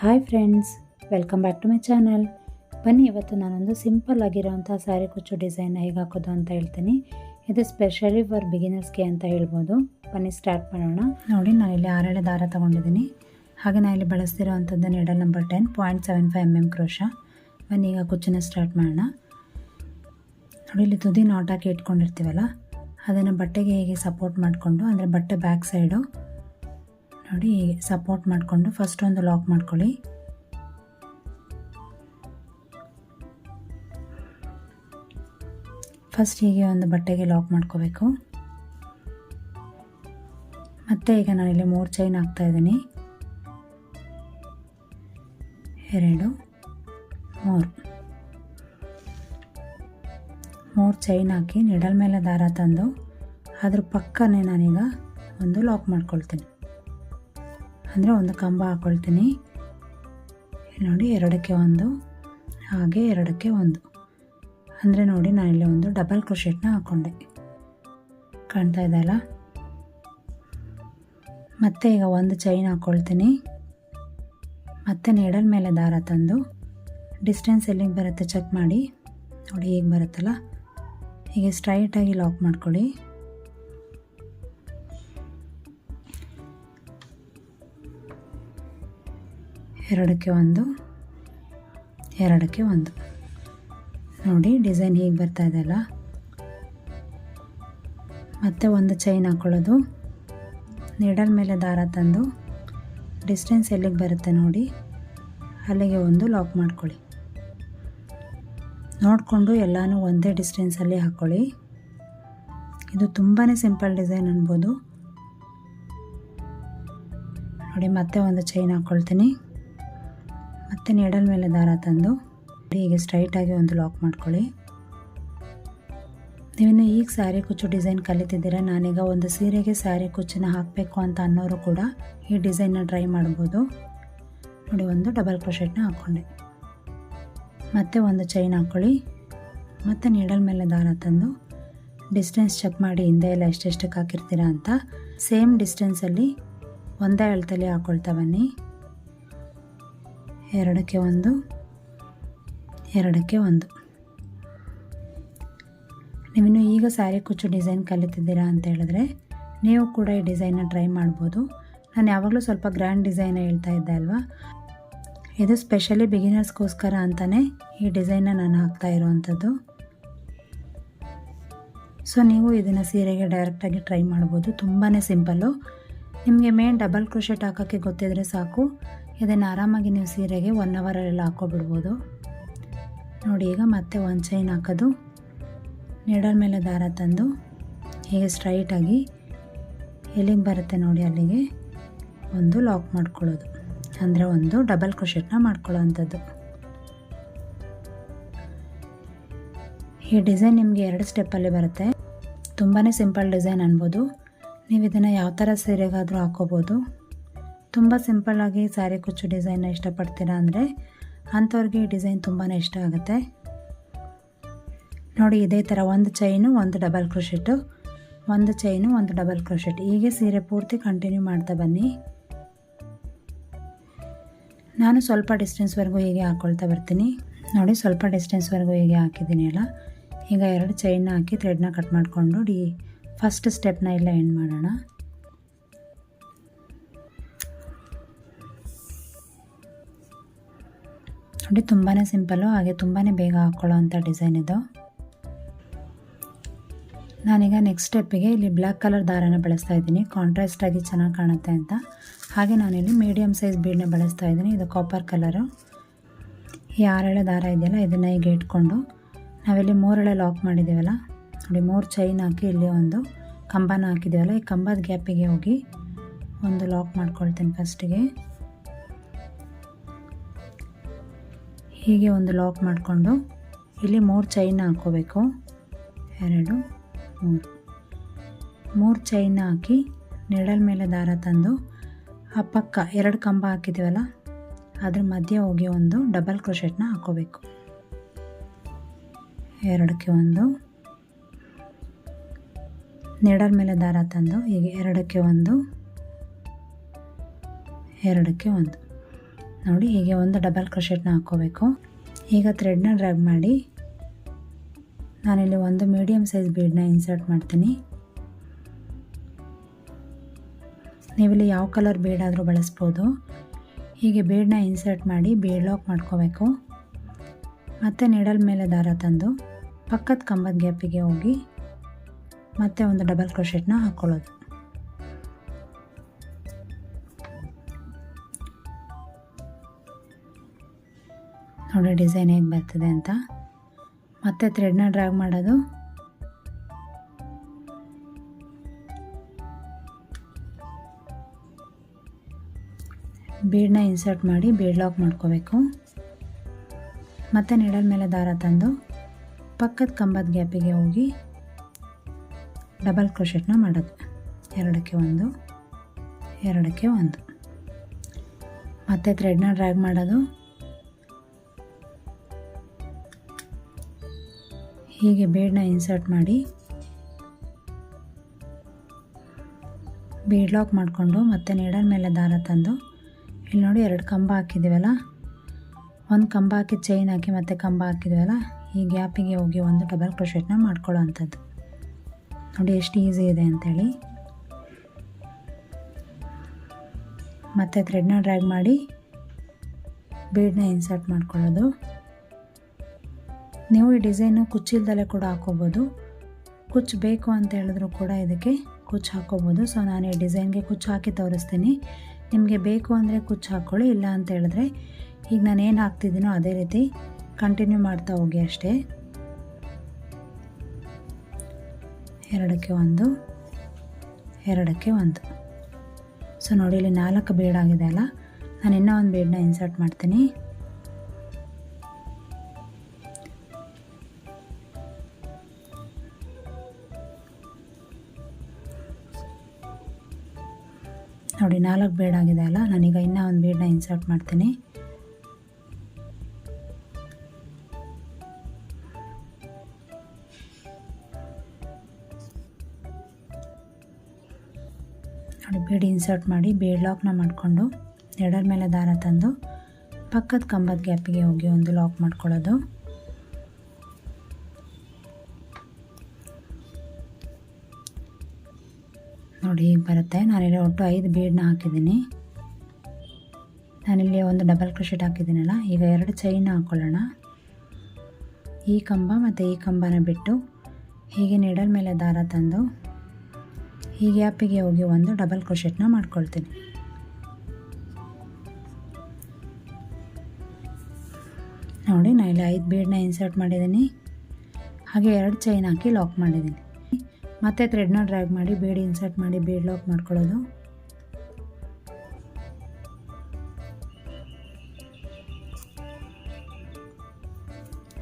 Hi friends, welcome back to my channel. ಬನ್ನಿ, ಇವತ್ತು ನಾನೊಂದು ಸಿಂಪಲ್ ಆಗಿರೋಂಥ ಸಾರಿ ಕುಚ್ಚು ಡಿಸೈನ್ನ ಹೇಗೆ ಹಾಕೋದು ಅಂತ ಹೇಳ್ತೀನಿ. ಇದು ಸ್ಪೆಷಲಿ ಫಾರ್ ಬಿಗಿನರ್ಸ್ಗೆ ಅಂತ ಹೇಳ್ಬೋದು. ಬನ್ನಿ ಸ್ಟಾರ್ಟ್ ಮಾಡೋಣ. ನೋಡಿ, ನಾನಿಲ್ಲಿ 6 ದಾರ ತೊಗೊಂಡಿದ್ದೀನಿ. ಹಾಗೆ ನಾನಿಲ್ಲಿ ಬಳಸ್ತಿರೋವಂಥದ್ದು ನೀಡಲ್ ನಂಬರ್ 10 0.75 mm ಕ್ರೋಶ. ಬನ್ನಿ ಈಗ ಕುಚ್ಚನ್ನ ಸ್ಟಾರ್ಟ್ ಮಾಡೋಣ. ನೋಡಿ, ಇಲ್ಲಿ ತುದಿ ನಾಟ್ ಹಾಕಿ ಇಟ್ಕೊಂಡಿರ್ತೀವಲ್ಲ, ಅದನ್ನು ಬಟ್ಟೆಗೆ ಹೇಗೆ ಸಪೋರ್ಟ್ ಮಾಡಿಕೊಂಡು, ಅಂದರೆ ಬಟ್ಟೆ ಬ್ಯಾಕ್ ಸೈಡು ನೋಡಿ ಹೀಗೆ ಸಪೋರ್ಟ್ ಮಾಡಿಕೊಂಡು ಫಸ್ಟ್ ಒಂದು ಲಾಕ್ ಮಾಡ್ಕೊಳ್ಳಿ. ಫಸ್ಟ್ ಹೀಗೆ ಒಂದು ಬಟ್ಟೆಗೆ ಲಾಕ್ ಮಾಡ್ಕೋಬೇಕು. ಮತ್ತು ಈಗ ನಾನಿಲ್ಲಿ 3 ಚೈನ್ ಹಾಕ್ತಾ ಇದ್ದೀನಿ. 2 3 ಚೈನ್ ಹಾಕಿ ನಿಡಲ್ ಮೇಲೆ ದಾರ ತಂದು ಅದ್ರ ಪಕ್ಕನೇ ನಾನೀಗ ಒಂದು ಲಾಕ್ ಮಾಡ್ಕೊಳ್ತೀನಿ. ಅಂದರೆ ಒಂದು ಕಂಬ ಹಾಕ್ಕೊಳ್ತೀನಿ. ನೋಡಿ, 2ಕ್ಕೆ 1 ಹಾಗೆ 2ಕ್ಕೆ 1. ಅಂದರೆ ನೋಡಿ, ನಾನಿಲ್ಲಿ ಒಂದು ಡಬಲ್ ಕ್ರೋಶೆಟ್ನ ಹಾಕ್ಕೊಂಡೆ, ಕಾಣ್ತಾ ಇದೆ ಅಲ್ಲ. ಮತ್ತೆ ಈಗ ಒಂದು ಚೈನ್ ಹಾಕ್ಕೊಳ್ತೀನಿ. ಮತ್ತೆ ನೀಡಲ್ ಮೇಲೆ ದಾರ ತಂದು ಡಿಸ್ಟೆನ್ಸ್ ಎಲ್ಲಿಗೆ ಬರುತ್ತೆ ಚೆಕ್ ಮಾಡಿ. ನೋಡಿ, ಹೀಗೆ ಬರುತ್ತಲ್ಲ, ಹೀಗೆ ಸ್ಟ್ರೈಟಾಗಿ ಲಾಕ್ ಮಾಡ್ಕೊಳ್ಳಿ. ಎರಡಕ್ಕೆ 1 2ಕ್ಕೆ 1. ನೋಡಿ, ಡಿಸೈನ್ ಹೀಗೆ ಬರ್ತಾ ಇದೆ ಅಲ್ಲ. ಮತ್ತೆ ಒಂದು ಚೈನ್ ಹಾಕ್ಕೊಳ್ಳೋದು, ನೀಡಲ್ ಮೇಲೆ ದಾರ ತಂದು ಡಿಸ್ಟೆನ್ಸ್ ಎಲ್ಲಿಗೆ ಬರುತ್ತೆ ನೋಡಿ ಅಲ್ಲಿಗೆ ಒಂದು ಲಾಕ್ ಮಾಡ್ಕೊಳ್ಳಿ. ನೋಡಿಕೊಂಡು ಎಲ್ಲನೂ ಒಂದೇ ಡಿಸ್ಟೆನ್ಸಲ್ಲಿ ಹಾಕ್ಕೊಳ್ಳಿ. ಇದು ತುಂಬಾ ಸಿಂಪಲ್ ಡಿಸೈನ್ ಅನ್ಬೋದು. ನೋಡಿ, ಮತ್ತೆ ಒಂದು ಚೈನ್ ಹಾಕ್ಕೊಳ್ತೀನಿ. ಮತ್ತು ನೀಡಲ್ ಮೇಲೆ ದಾರ ತಂದು ಹೀಗೆ ಸ್ಟ್ರೈಟಾಗಿ ಒಂದು ಲಾಕ್ ಮಾಡ್ಕೊಳ್ಳಿ. ನೀವಿನ್ನು ಈಗ ಸ್ಯಾರಿ ಕುಚ್ಚು ಡಿಸೈನ್ ಕಲಿತಿದ್ದೀರಾ. ನಾನೀಗ ಒಂದು ಸೀರೆಗೆ ಸ್ಯಾರಿ ಕುಚ್ಚನ್ನ ಹಾಕಬೇಕು ಅಂತ ಅನ್ನೋರು ಕೂಡ ಈ ಡಿಸೈನ್ನ ಟ್ರೈ ಮಾಡ್ಬೋದು. ನೋಡಿ, ಒಂದು ಡಬಲ್ ಕ್ರೋಶೆಟ್ನ ಹಾಕ್ಕೊಂಡೆ. ಮತ್ತೆ ಒಂದು ಚೈನ್ ಹಾಕ್ಕೊಳ್ಳಿ. ಮತ್ತು ನೀಡಲ್ ಮೇಲೆ ದಾರ ತಂದು ಡಿಸ್ಟೆನ್ಸ್ ಚೆಕ್ ಮಾಡಿ, ಹಿಂದೆ ಎಲ್ಲ ಎಷ್ಟೆಷ್ಟಕ್ಕೆ ಹಾಕಿರ್ತೀರಾ ಅಂತ. ಸೇಮ್ ಡಿಸ್ಟೆನ್ಸಲ್ಲಿ ಒಂದೇ ಅಳತೆಯಲ್ಲಿ ಹಾಕ್ಕೊಳ್ತಾ ಬನ್ನಿ. 2ಕ್ಕೆ 1 2ಕ್ಕೆ 1. ನೀವಿನ್ನು ಈಗ ಸ್ಯಾರಿ ಕುಚ್ಚು ಡಿಸೈನ್ ಕಲಿತಿದ್ದೀರಾ ಅಂತ ಹೇಳಿದ್ರೆ ನೀವು ಕೂಡ ಈ ಡಿಸೈನ್ನ ಟ್ರೈ ಮಾಡ್ಬೋದು. ನಾನು ಯಾವಾಗಲೂ ಸ್ವಲ್ಪ ಗ್ರ್ಯಾಂಡ್ ಡಿಸೈನ್ ಹೇಳ್ತಾ ಇದ್ದೆ ಅಲ್ವಾ, ಇದು ಸ್ಪೆಷಲಿ ಬಿಗಿನರ್ಸ್ಗೋಸ್ಕರ ಅಂತಲೇ ಈ ಡಿಸೈನ್ನ ನಾನು ಹಾಕ್ತಾ ಇರೋವಂಥದ್ದು. ಸೊ ನೀವು ಇದನ್ನು ಸೀರೆಗೆ ಡೈರೆಕ್ಟಾಗಿ ಟ್ರೈ ಮಾಡ್ಬೋದು. ತುಂಬಾ ಸಿಂಪಲ್ಲು. ನಿಮಗೆ ಮೇನ್ ಡಬಲ್ ಕ್ರೋಶೆಟ್ ಹಾಕೋಕ್ಕೆ ಗೊತ್ತಿದ್ರೆ ಸಾಕು, ಇದನ್ನು ಆರಾಮಾಗಿ ನೀವು ಸೀರೆಗೆ 1 ಅವರಲ್ಲೆಲ್ಲ ಹಾಕ್ಕೊಬಿಡ್ಬೋದು. ನೋಡಿ, ಈಗ ಮತ್ತೆ ಒಂದು ಚೈನ್ ಹಾಕೋದು, ನೀಡಲ್ ಮೇಲೆ ದಾರ ತಂದು ಹೀಗೆ ಸ್ಟ್ರೈಟಾಗಿ ಎಲ್ಲಿಗೆ ಬರುತ್ತೆ ನೋಡಿ ಅಲ್ಲಿಗೆ ಒಂದು ಲಾಕ್ ಮಾಡ್ಕೊಳ್ಳೋದು. ಅಂದರೆ ಒಂದು ಡಬಲ್ ಕ್ರೋಶೆಟ್ನ ಮಾಡ್ಕೊಳ್ಳೋ ಅಂಥದ್ದು. ಈ ಡಿಸೈನ್ ನಿಮಗೆ 2 ಸ್ಟೆಪ್ಪಲ್ಲಿ ಬರುತ್ತೆ. ತುಂಬಾ ಸಿಂಪಲ್ ಡಿಸೈನ್ ಅನ್ಬೋದು. ನೀವು ಇದನ್ನು ಯಾವ ಥರ ಸೀರೆಗಾದರೂ ಹಾಕ್ಕೋಬೋದು. ತುಂಬ ಸಿಂಪಲ್ಲಾಗಿ ಸ್ಯಾರಿ ಕುಚ್ಚು ಡಿಸೈನ್ನ ಇಷ್ಟಪಡ್ತೀರಾ ಅಂದರೆ ಅಂಥವ್ರಿಗೆ ಈ ಡಿಸೈನ್ ತುಂಬಾ ಇಷ್ಟ ಆಗುತ್ತೆ. ನೋಡಿ, ಇದೇ ಥರ ಒಂದು ಚೈನು ಒಂದು ಡಬಲ್ ಕ್ರೋಶೆಟ್ಟು, ಒಂದು ಚೈನು ಒಂದು ಡಬಲ್ ಕ್ರೋಶೆಟ್, ಹೀಗೆ ಸೀರೆ ಪೂರ್ತಿ ಕಂಟಿನ್ಯೂ ಮಾಡ್ತಾ ಬನ್ನಿ. ನಾನು ಸ್ವಲ್ಪ ಡಿಸ್ಟೆನ್ಸ್ವರೆಗೂ ಹೀಗೆ ಹಾಕ್ಕೊಳ್ತಾ ಬರ್ತೀನಿ. ನೋಡಿ, ಸ್ವಲ್ಪ ಡಿಸ್ಟೆನ್ಸ್ವರೆಗೂ ಹೀಗೆ ಹಾಕಿದ್ದೀನಿ ಅಲ್ಲ. ಈಗ 2 ಚೈನ್ನ ಹಾಕಿ ಥ್ರೆಡ್ನ ಕಟ್ ಮಾಡಿಕೊಂಡು ಫಸ್ಟ್ ಸ್ಟೆಪ್ನ ಇಲ್ಲ ಎಂಡ್ ಮಾಡೋಣ. ನೋಡಿ, ತುಂಬಾ ಸಿಂಪಲ್ಲು, ಹಾಗೆ ತುಂಬಾ ಬೇಗ ಹಾಕ್ಕೊಳ್ಳೋ ಅಂಥ ಡಿಸೈನ್ ಇದು. ನಾನೀಗ ನೆಕ್ಸ್ಟ್ ಸ್ಟೆಪ್ಪಿಗೆ ಇಲ್ಲಿ ಬ್ಲ್ಯಾಕ್ ಕಲರ್ ದಾರನ ಬಳಸ್ತಾ ಇದ್ದೀನಿ, ಕಾಂಟ್ರಾಸ್ಟಾಗಿ ಚೆನ್ನಾಗಿ ಕಾಣುತ್ತೆ ಅಂತ. ಹಾಗೆ ನಾನಿಲ್ಲಿ ಮೀಡಿಯಮ್ ಸೈಜ್ ಬೀಡನ್ನ ಬಳಸ್ತಾ ಇದ್ದೀನಿ. ಇದು ಕಾಪರ್ ಕಲರು. ಈ 6 ದಾರ ಇದೆಯಲ್ಲ, ಇದನ್ನು ಈಗ ಇಟ್ಕೊಂಡು ನಾವಿಲ್ಲಿ 3 ಲಾಕ್ ಮಾಡಿದ್ದೀವಲ್ಲ, ನೋಡಿ 3 ಚೈನ್ ಹಾಕಿ ಇಲ್ಲಿ ಒಂದು ಕಂಬನ ಹಾಕಿದ್ದೀವಲ್ಲ, ಈ ಕಂಬದ ಗ್ಯಾಪಿಗೆ ಹೋಗಿ ಒಂದು ಲಾಕ್ ಮಾಡ್ಕೊಳ್ತೀನಿ ಫಸ್ಟಿಗೆ. ಹೀಗೆ ಒಂದು ಲಾಕ್ ಮಾಡಿಕೊಂಡು ಇಲ್ಲಿ 3 ಚೈನ್ನ ಹಾಕ್ಕೋಬೇಕು. 2 3 ಚೈನ್ನ ಹಾಕಿ ನೀಡಲ್ ಮೇಲೆ ದಾರ ತಂದು ಆ ಪಕ್ಕ 2 ಕಂಬ ಹಾಕಿದ್ದೀವಲ್ಲ ಅದ್ರ ಮಧ್ಯೆ ಹೋಗಿ ಒಂದು ಡಬಲ್ ಕ್ರೋಶೆಟ್ನ ಹಾಕ್ಕೋಬೇಕು. 2ಕ್ಕೆ 1 ನೀಡಲ್ ಮೇಲೆ ದಾರ ತಂದು ಹೀಗೆ ಎರಡಕ್ಕೆ ಒಂದು ನೋಡಿ ಹೀಗೆ ಒಂದು ಡಬಲ್ ಕ್ರೋಶೆಟ್ನ ಹಾಕ್ಕೋಬೇಕು. ಈಗ ಥ್ರೆಡ್ನ ಡ್ರ್ಯಾಗ್ ಮಾಡಿ ನಾನಿಲ್ಲಿ ಒಂದು ಮೀಡಿಯಮ್ ಸೈಜ್ ಬೀಡನ್ನ ಇನ್ಸರ್ಟ್ ಮಾಡ್ತೀನಿ. ನೀವಿಲ್ಲಿ ಯಾವ ಕಲರ್ ಬೀಡಾದರೂ ಬಳಸ್ಬೋದು. ಹೀಗೆ ಬೀಡನ್ನ ಇನ್ಸರ್ಟ್ ಮಾಡಿ ಬೀಡ್ ಲಾಕ್ ಮಾಡ್ಕೋಬೇಕು. ಮತ್ತು ನೀಡಲ್ ಮೇಲೆ ದಾರ ತಂದು ಪಕ್ಕದ ಕಂಬದ ಗ್ಯಾಪಿಗೆ ಹೋಗಿ ಮತ್ತೆ ಒಂದು ಡಬಲ್ ಕ್ರೋಶೆಟ್ನ ಹಾಕ್ಕೊಳ್ಳೋದು. ನೋಡಿ ಡಿಸೈನ್ ಹೇಗೆ ಬರ್ತದೆ ಅಂತ. ಮತ್ತೆ ಥ್ರೆಡ್ನ ಡ್ರ್ಯಾಗ್ ಮಾಡೋದು, ಬೀಡನ್ನ ಇನ್ಸರ್ಟ್ ಮಾಡಿ ಬೀಡ್ ಲಾಕ್ ಮಾಡ್ಕೋಬೇಕು. ಮತ್ತು ನೀಡಲ್ ಮೇಲೆ ದಾರ ತಂದು ಪಕ್ಕದ ಕಂಬದ ಗ್ಯಾಪಿಗೆ ಹೋಗಿ ಡಬಲ್ ಕ್ರೋಶೆಟ್ನ ಮಾಡೋದು. ಎರಡಕ್ಕೆ ಒಂದು ಮತ್ತು ಥ್ರೆಡ್ನ ಡ್ರ್ಯಾಗ್ ಮಾಡೋದು, ಹೀಗೆ ಬೀಡನ್ನ ಇನ್ಸರ್ಟ್ ಮಾಡಿ ಬೀಡ್ ಲಾಕ್ ಮಾಡಿಕೊಂಡು ಮತ್ತೆ ನೀಡಲ್ ಮೇಲೆ ದಾರ ತಂದು ಇಲ್ಲಿ ನೋಡಿ 2 ಕಂಬ ಹಾಕಿದ್ದೀವಲ್ಲ, ಒಂದು ಕಂಬ ಹಾಕಿ ಚೈನ್ ಹಾಕಿ ಮತ್ತೆ ಕಂಬ ಹಾಕಿದ್ದೀವಲ್ಲ, ಈ ಗ್ಯಾಪಿಗೆ ಹೋಗಿ ಒಂದು ಡಬಲ್ ಕ್ರೋಶೆಟ್ನ ಮಾಡ್ಕೊಳ್ಳೋ ಅಂಥದ್ದು. ನೋಡಿ ಎಷ್ಟು ಈಸಿ ಇದೆ ಅಂಥೇಳಿ. ಮತ್ತು ಥ್ರೆಡ್ನ ಡ್ರ್ಯಾಗ್ ಮಾಡಿ ಬೀಡನ್ನ ಇನ್ಸರ್ಟ್ ಮಾಡ್ಕೊಳ್ಳೋದು. ನೀವು ಈ ಡಿಸೈನು ಕುಚ್ಚಿಲ್ದಲ್ಲೇ ಕೂಡ ಹಾಕ್ಕೋಬೋದು. ಕುಚ್ಚು ಬೇಕು ಅಂತ ಹೇಳಿದ್ರು ಕೂಡ ಇದಕ್ಕೆ ಕುಚ್ಚು ಹಾಕ್ಕೋಬೋದು. ಸೊ ನಾನು ಈ ಡಿಸೈನ್ಗೆ ಕುಚ್ಚು ಹಾಕಿ ತೋರಿಸ್ತೀನಿ. ನಿಮಗೆ ಬೇಕು ಅಂದರೆ ಕುಚ್ಚು ಹಾಕ್ಕೊಳ್ಳಿ, ಇಲ್ಲ ಅಂತ ಹೇಳಿದ್ರೆ ಈಗ ನಾನು ಏನು ಹಾಕ್ತಿದ್ದೀನೋ ಅದೇ ರೀತಿ ಕಂಟಿನ್ಯೂ ಮಾಡ್ತಾ ಹೋಗಿ ಅಷ್ಟೇ. ಎರಡಕ್ಕೆ ಒಂದು. ಸೊ ನೋಡಿ ಇಲ್ಲಿ 4 ಬೀಡ್ ಆಗಿದೆ ಅಲ್ಲ, ನಾನು ಇನ್ನೂ ಒಂದು ಬೀಡನ್ನ ಇನ್ಸರ್ಟ್ ಮಾಡ್ತೀನಿ. ನೋಡಿ 4 ಬೀಡ್ ಆಗಿದೆ ಅಲ್ಲ, ನಾನೀಗ ಇನ್ನೂ ಒಂದು ಬೀಡನ್ನ ಇನ್ಸರ್ಟ್ ಮಾಡ್ತೀನಿ. ನೋಡಿ ಬೀಡ್ ಇನ್ಸರ್ಟ್ ಮಾಡಿ ಬೀಡ್ ಲಾಕ್ನ ಮಾಡಿಕೊಂಡು ನೀಡಲ್ ಮೇಲೆ ದಾರ ತಂದು ಪಕ್ಕದ ಕಂಬದ ಗ್ಯಾಪಿಗೆ ಹೋಗಿ ಒಂದು ಲಾಕ್ ಮಾಡ್ಕೊಳ್ಳೋದು. ನೋಡಿ ಹೀಗೆ ಬರುತ್ತೆ. ನಾನಿಲ್ಲಿ ಒಟ್ಟು 5 ಬೀಡನ್ನ ಹಾಕಿದ್ದೀನಿ. ನಾನಿಲ್ಲಿ ಒಂದು ಡಬಲ್ ಕ್ರೋಶೆಟ್ ಹಾಕಿದ್ದೀನಲ್ಲ, ಈಗ 2 ಚೈನ್ ಹಾಕ್ಕೊಳ್ಳೋಣ. ಈ ಕಂಬ ಮತ್ತು ಈ ಕಂಬನ ಬಿಟ್ಟು ಹೀಗೆ ನೀಡಲ್ ಮೇಲೆ ದಾರ ತಂದು ಈ ಗ್ಯಾಪಿಗೆ ಹೋಗಿ ಒಂದು ಡಬಲ್ ಕ್ರೋಶೆಟ್ನ ಮಾಡ್ಕೊಳ್ತೀನಿ. ನೋಡಿ ನಾನು ಇಲ್ಲಿ 5 ಬೀಡನ್ನ ಇನ್ಸರ್ಟ್ ಮಾಡಿದ್ದೀನಿ. ಹಾಗೆ 2 ಚೈನ್ ಹಾಕಿ ಲಾಕ್ ಮಾಡಿದ್ದೀನಿ. ಮತ್ತು ಥ್ರೆಡ್ನ ಡ್ರ್ಯಾಗ್ ಮಾಡಿ ಬೀಡ್ ಇನ್ಸರ್ಟ್ ಮಾಡಿ ಬೀಡ್ ಲಾಕ್ ಮಾಡ್ಕೊಳ್ಳೋದು.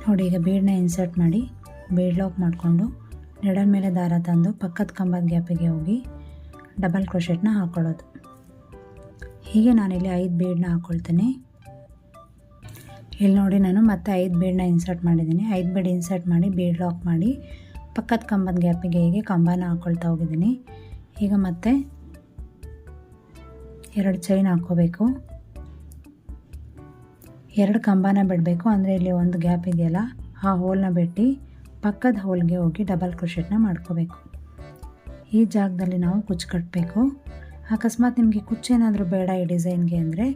ನೋಡಿ ಈಗ ಬೀಡನ್ನ ಇನ್ಸರ್ಟ್ ಮಾಡಿ ಬೀಡ್ ಲಾಕ್ ಮಾಡಿಕೊಂಡು ನೀಡಲ್ ಮೇಲೆ ದಾರ ತಂದು ಪಕ್ಕದ ಕಂಬದ ಗ್ಯಾಪಿಗೆ ಹೋಗಿ ಡಬಲ್ ಕ್ರೋಶೆಟ್ನ ಹಾಕ್ಕೊಳ್ಳೋದು. ಹೀಗೆ ನಾನಿಲ್ಲಿ 5 ಬೀಡನ್ನ ಹಾಕ್ಕೊಳ್ತೀನಿ. ಇಲ್ಲಿ ನೋಡಿ ನಾನು ಮತ್ತೆ 5 ಬೀಡನ್ನ ಇನ್ಸರ್ಟ್ ಮಾಡಿದ್ದೀನಿ. 5 ಬೀಡ್ ಇನ್ಸರ್ಟ್ ಮಾಡಿ ಬೀಡ್ ಲಾಕ್ ಮಾಡಿ ಪಕ್ಕದ ಕಂಬದ ಗ್ಯಾಪಿಗೆ ಹೀಗೆ ಕಂಬನ ಹಾಕ್ಕೊಳ್ತಾ ಹೋಗಿದ್ದೀನಿ. ಈಗ ಮತ್ತೆ 2 ಚೈನ್ ಹಾಕ್ಕೋಬೇಕು. 2 ಕಂಬನ ಬಿಡಬೇಕು, ಅಂದರೆ ಇಲ್ಲಿ ಒಂದು ಗ್ಯಾಪ್ ಇದೆಯಲ್ಲ ಆ ಹೋಲ್ನ ಬಿಟ್ಟು ಪಕ್ಕದ ಹೋಲ್ಗೆ ಹೋಗಿ ಡಬಲ್ ಕ್ರೋಶೆಟ್ನ ಮಾಡ್ಕೋಬೇಕು. ಈ ಜಾಗದಲ್ಲಿ ನಾವು ಕುಚ್ಚು ಕಟ್ಟಬೇಕು. ಅಕಸ್ಮಾತ್ ನಿಮಗೆ ಕುಚ್ಚೇನಾದರೂ ಬೇಡ ಈ ಡಿಸೈನ್ಗೆ ಅಂದರೆ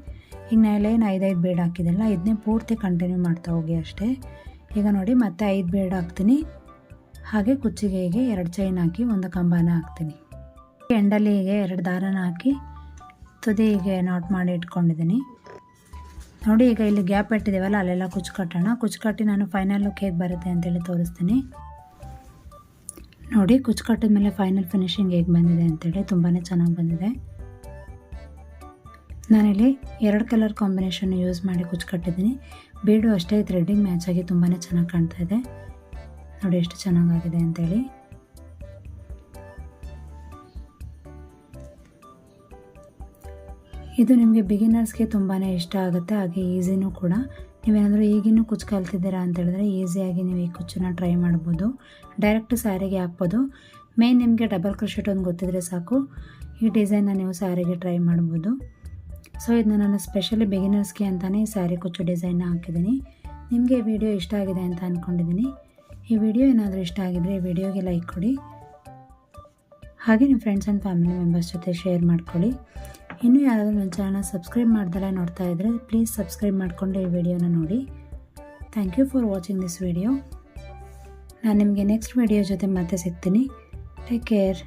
ಈಗ ನಾನೇನು 5 ಬೀಡ್ ಹಾಕಿದ್ದಿಲ್ಲ, ಇದನ್ನೇ ಪೂರ್ತಿ ಕಂಟಿನ್ಯೂ ಮಾಡ್ತಾ ಹೋಗಿ ಅಷ್ಟೇ. ಈಗ ನೋಡಿ ಮತ್ತೆ 5 ಬೀಡ್ ಹಾಕ್ತೀನಿ. ಹಾಗೆ ಕುಚ್ಚಿಗೆ ಹೀಗೆ 2 ಚೈನ್ ಹಾಕಿ ಒಂದು ಕಂಬನ ಹಾಕ್ತೀನಿ. ಎಂಡಲ್ಲಿ ಹೀಗೆ 2 ದಾರನ ಹಾಕಿ ತುದಿ ಹೀಗೆ ನಾಟ್ ಮಾಡಿ ಇಟ್ಕೊಂಡಿದ್ದೀನಿ. ನೋಡಿ ಈಗ ಇಲ್ಲಿ ಗ್ಯಾಪ್ ಇಟ್ಟಿದ್ದೀವಲ್ಲ ಅಲ್ಲೆಲ್ಲ ಕುಚ್ಚು ಕಟ್ಟೋಣ. ಕುಚ್ಚು ಕಟ್ಟಿ ನಾನು ಫೈನಲ್ ಲುಕ್ ಹೇಗೆ ಬರುತ್ತೆ ಅಂತೇಳಿ ತೋರಿಸ್ತೀನಿ. ನೋಡಿ ಕುಚ್ಚು ಕಟ್ಟಿದ ಮೇಲೆ ಫೈನಲ್ ಫಿನಿಶಿಂಗ್ ಹೇಗೆ ಬಂದಿದೆ ಅಂತೇಳಿ ತುಂಬಾ ಚೆನ್ನಾಗಿ ಬಂದಿದೆ. ನಾನಿಲ್ಲಿ 2 ಕಲರ್ ಕಾಂಬಿನೇಷನ್ ಯೂಸ್ ಮಾಡಿ ಕುಚ್ಚು ಕಟ್ಟಿದ್ದೀನಿ. ಬೀಡು ಅಷ್ಟೇ ಥ್ರೆಡ್ಡಿಂಗ್ ಮ್ಯಾಚ್ ಆಗಿ ತುಂಬಾ ಚೆನ್ನಾಗಿ ಕಾಣ್ತಾ ಇದೆ. ನೋಡಿ ಎಷ್ಟು ಚೆನ್ನಾಗಾಗಿದೆ ಅಂತೇಳಿ. ಇದು ನಿಮಗೆ ಬಿಗಿನರ್ಸ್ಗೆ ತುಂಬಾ ಇಷ್ಟ ಆಗುತ್ತೆ, ಹಾಗೆ ಈಸಿನೂ ಕೂಡ. ನೀವೇನಾದರೂ ಈಗಿನೂ ಕುಚ್ಚು ಕಲ್ತಿದ್ದೀರಾ ಅಂತ ಹೇಳಿದ್ರೆ ಈಸಿಯಾಗಿ ನೀವು ಈ ಕುಚ್ಚನ್ನ ಟ್ರೈ ಮಾಡ್ಬೋದು. ಡೈರೆಕ್ಟ್ ಸ್ಯಾರಿಗೆ ಹಾಕ್ಬೋದು. ಮೇನ್ ನಿಮಗೆ ಡಬಲ್ ಕ್ರೋಶೆಟ್ ಒಂದು ಗೊತ್ತಿದ್ರೆ ಸಾಕು, ಈ ಡಿಸೈನ್ನ ನೀವು ಸ್ಯಾರಿಗೆ ಟ್ರೈ ಮಾಡ್ಬೋದು. ಸೊ ಇದನ್ನ ನಾನು ಸ್ಪೆಷಲಿ ಬಿಗಿನರ್ಸ್ಗೆ ಅಂತಲೇ ಈ ಸ್ಯಾರಿ ಕುಚ್ಚು ಡಿಸೈನ್ನ ಹಾಕಿದ್ದೀನಿ. ನಿಮಗೆ ಈ ವಿಡಿಯೋ ಇಷ್ಟ ಆಗಿದೆ ಅಂತ ಅಂದ್ಕೊಂಡಿದ್ದೀನಿ. ಈ ವಿಡಿಯೋ ಏನಾದರೂ ಇಷ್ಟ ಆಗಿದರೆ ಈ ವಿಡಿಯೋಗೆ ಲೈಕ್ ಕೊಡಿ, ಹಾಗೆ ನಿಮ್ಮ ಫ್ರೆಂಡ್ಸ್ ಆ್ಯಂಡ್ ಫ್ಯಾಮಿಲಿ ಮೆಂಬರ್ಸ್ ಜೊತೆ ಶೇರ್ ಮಾಡ್ಕೊಳ್ಳಿ. ಇನ್ನೂ ಯಾರಾದರೂ ನನ್ನ ಚಾನಲ್ ಸಬ್ಸ್ಕ್ರೈಬ್ ಮಾಡ್ದಲೇ ನೋಡ್ತಾ ಇದ್ದರೆ ಪ್ಲೀಸ್ ಸಬ್ಸ್ಕ್ರೈಬ್ ಮಾಡಿಕೊಂಡು ಈ ವಿಡಿಯೋನ ನೋಡಿ. Thank you for watching this video. ನಾನು ನಿಮಗೆ ನೆಕ್ಸ್ಟ್ ವಿಡಿಯೋ ಜೊತೆ ಮತ್ತೆ ಸಿಗ್ತೀನಿ. Take care.